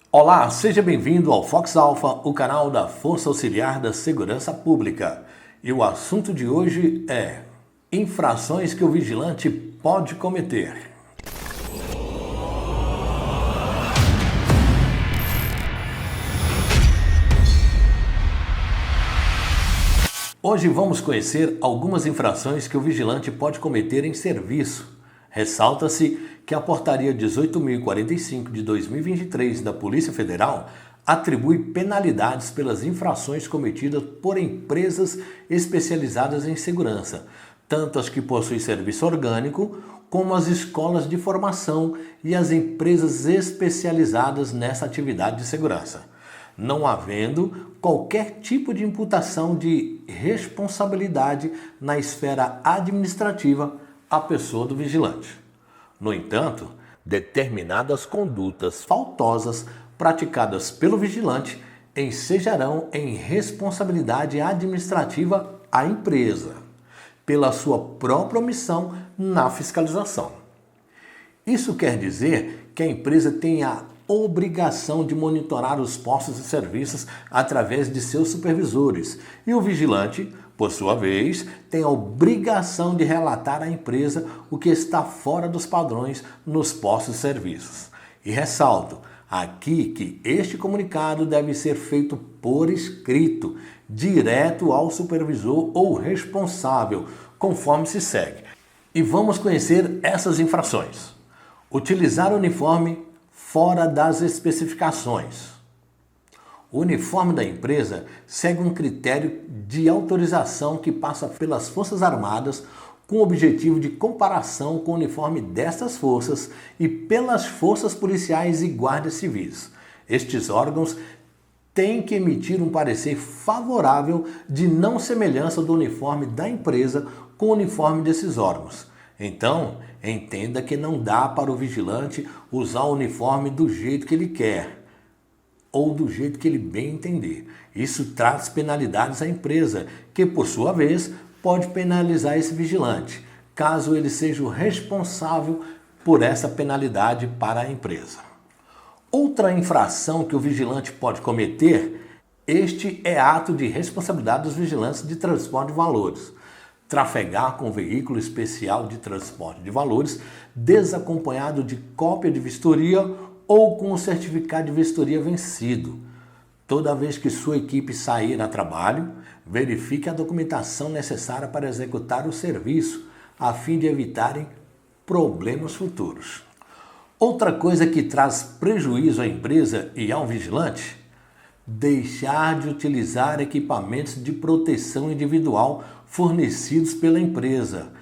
Olá, seja bem-vindo ao Fox Alpha, o canal da Força Auxiliar da Segurança Pública. E o assunto de hoje é infrações que o vigilante pode cometer. Hoje vamos conhecer algumas infrações que o vigilante pode cometer em serviço. Ressalta-se que a Portaria 18.045 de 2023 da Polícia Federal atribui penalidades pelas infrações cometidas por empresas especializadas em segurança, tanto as que possuem serviço orgânico, como as escolas de formação e as empresas especializadas nessa atividade de segurança, não havendo qualquer tipo de imputação de responsabilidade na esfera administrativa à pessoa do vigilante. No entanto, determinadas condutas faltosas praticadas pelo vigilante ensejarão em responsabilidade administrativa à empresa, pela sua própria omissão na fiscalização. Isso quer dizer que a empresa tem a obrigação de monitorar os postos e serviços através de seus supervisores e o vigilante, por sua vez, tem a obrigação de relatar à empresa o que está fora dos padrões nos postos e serviços. E ressalto aqui que este comunicado deve ser feito por escrito, direto ao supervisor ou responsável, conforme se segue. E vamos conhecer essas infrações. Utilizar uniforme fora das especificações. O uniforme da empresa segue um critério de autorização que passa pelas Forças Armadas com o objetivo de comparação com o uniforme destas forças e pelas forças policiais e guardas civis. Estes órgãos têm que emitir um parecer favorável de não semelhança do uniforme da empresa com o uniforme desses órgãos. Então, entenda que não dá para o vigilante usar o uniforme do jeito que ele quer ou do jeito que ele bem entender. Isso traz penalidades à empresa, que por sua vez pode penalizar esse vigilante, caso ele seja o responsável por essa penalidade para a empresa. Outra infração que o vigilante pode cometer, este é ato de responsabilidade dos vigilantes de transporte de valores. Trafegar com veículo especial de transporte de valores desacompanhado de cópia de vistoria ou com o certificado de vistoria vencido. Toda vez que sua equipe sair a trabalho, verifique a documentação necessária para executar o serviço, a fim de evitarem problemas futuros. Outra coisa que traz prejuízo à empresa e ao vigilante, deixar de utilizar equipamentos de proteção individual fornecidos pela empresa.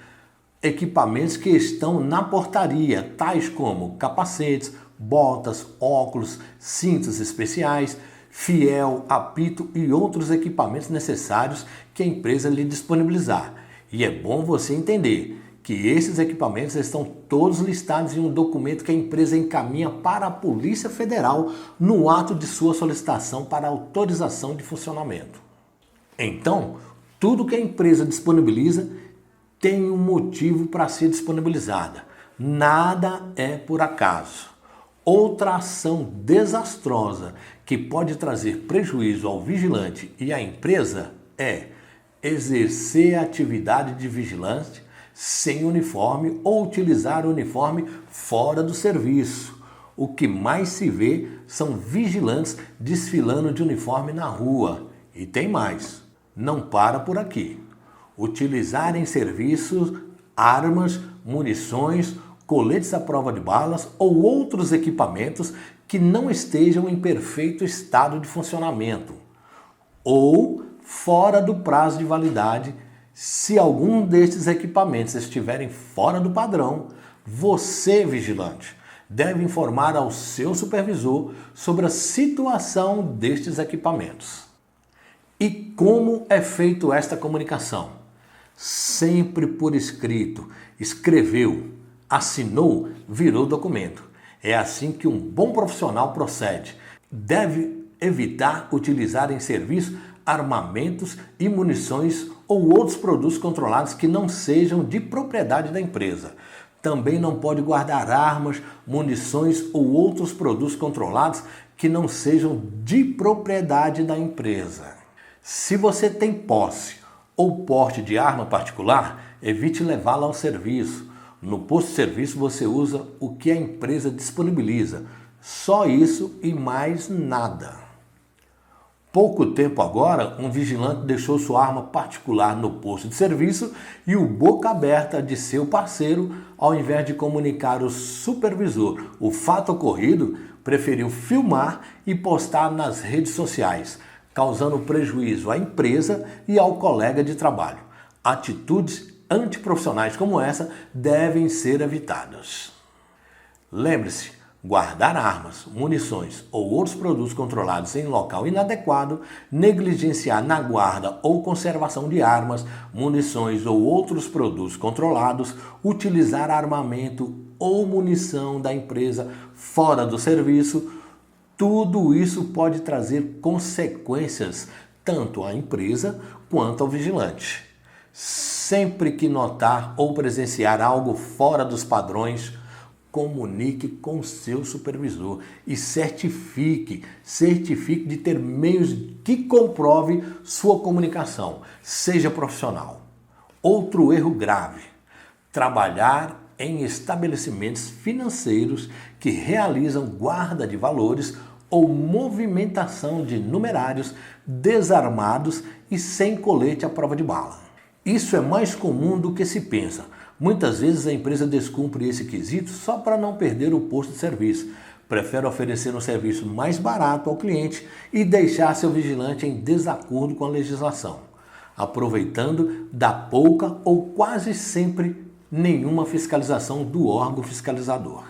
Equipamentos que estão na portaria, tais como capacetes, botas, óculos, cintos especiais, fiel, apito e outros equipamentos necessários que a empresa lhe disponibilizar. E é bom você entender que esses equipamentos estão todos listados em um documento que a empresa encaminha para a Polícia Federal no ato de sua solicitação para autorização de funcionamento. Então, tudo que a empresa disponibiliza tem um motivo para ser disponibilizada. Nada é por acaso. Outra ação desastrosa que pode trazer prejuízo ao vigilante e à empresa é exercer a atividade de vigilante sem uniforme ou utilizar o uniforme fora do serviço. O que mais se vê são vigilantes desfilando de uniforme na rua. E tem mais, não para por aqui. Utilizar em serviços armas, munições, coletes à prova de balas ou outros equipamentos que não estejam em perfeito estado de funcionamento ou fora do prazo de validade. Se algum destes equipamentos estiverem fora do padrão, você, vigilante, deve informar ao seu supervisor sobre a situação destes equipamentos. E como é feito esta comunicação? Sempre por escrito. Escreveu, assinou, virou documento. É assim que um bom profissional procede. Deve evitar utilizar em serviço armamentos e munições ou outros produtos controlados que não sejam de propriedade da empresa. Também não pode guardar armas, munições ou outros produtos controlados que não sejam de propriedade da empresa. Se você tem posse ou porte de arma particular, evite levá-la ao serviço. No posto de serviço você usa o que a empresa disponibiliza. Só isso e mais nada. Pouco tempo agora, um vigilante deixou sua arma particular no posto de serviço e o boca aberta de seu parceiro, ao invés de comunicar ao supervisor o fato ocorrido, preferiu filmar e postar nas redes sociais, causando prejuízo à empresa e ao colega de trabalho. Atitudes antiprofissionais como essa devem ser evitadas. Lembre-se, guardar armas, munições ou outros produtos controlados em local inadequado, negligenciar na guarda ou conservação de armas, munições ou outros produtos controlados, utilizar armamento ou munição da empresa fora do serviço, tudo isso pode trazer consequências tanto à empresa quanto ao vigilante. Sempre que notar ou presenciar algo fora dos padrões, comunique com seu supervisor e certifique de ter meios que comprove sua comunicação, seja profissional. Outro erro grave: trabalhar em estabelecimentos financeiros que realizam guarda de valores ou movimentação de numerários desarmados e sem colete à prova de bala. Isso é mais comum do que se pensa. Muitas vezes a empresa descumpre esse quesito só para não perder o posto de serviço. Prefere oferecer um serviço mais barato ao cliente e deixar seu vigilante em desacordo com a legislação, aproveitando da pouca ou quase sempre nenhuma fiscalização do órgão fiscalizador.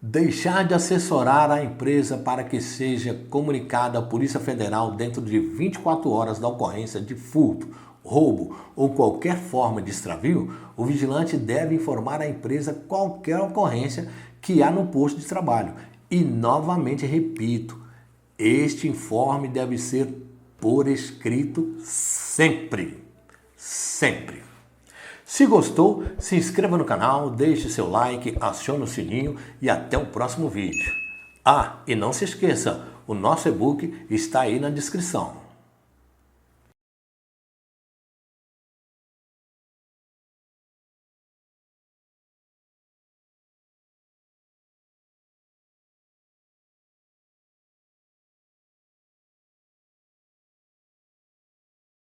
Deixar de assessorar a empresa para que seja comunicada à Polícia Federal dentro de 24 horas da ocorrência de furto, roubo ou qualquer forma de extravio, o vigilante deve informar a empresa qualquer ocorrência que há no posto de trabalho. E novamente repito, este informe deve ser por escrito sempre. Sempre. Se gostou, se inscreva no canal, deixe seu like, acione o sininho e até o próximo vídeo. Ah, e não se esqueça, o nosso e-book está aí na descrição.